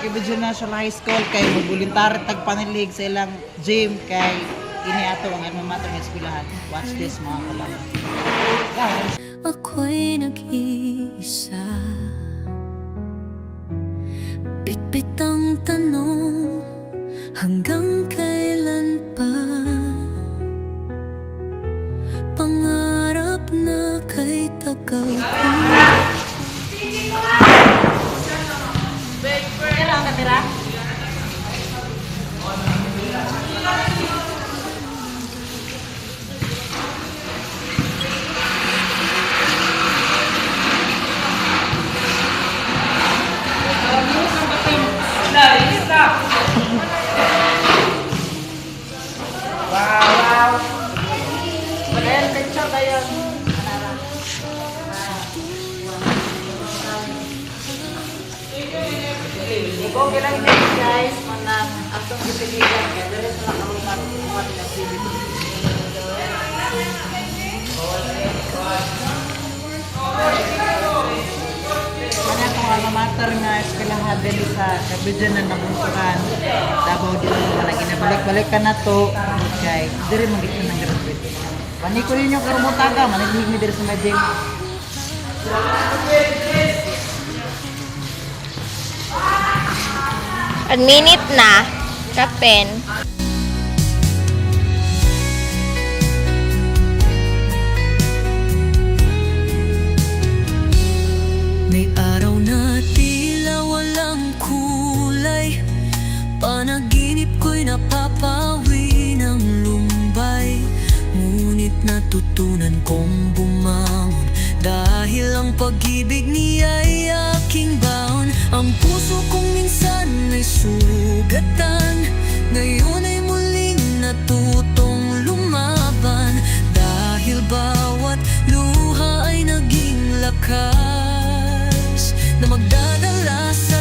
Kibidyo National High School kay magboluntar tagpanilig sa ilang gym kay ini ato ang alma mater ng eskwelahan. Watch this mga kabayan. Ako'y nag-iisa, bitbit ang tanong, hanggang kailan pa? Pangarap na kay tagal ko. Kailangan ka tira? Wow! Magayon, picture kayo. Ibo bilang din guys, manang atong gipiligan kaya dali sa nakalumat mga activity. Kanya kung alma mater nga eskwelahan din sa Kabidyan na nabuntukan. Davao dito naman ginabalik-balik ka na to. Okay, diri magiging ng graduate. Paniko rin yung karumutaga, maniglig mi diri sa Medjing. An minute na, kapen. May araw na tila walang kulay, panaginip ko'y napapawi ng lumbay. Ngunit natutunan kong bumangon, dahil ang pag-ibig niya'y aking baon. Ang puso kong minsan ay sugatan, ngayon ay muling natutong lumaban. Dahil bawat luha ay naging lakas na magdadala sa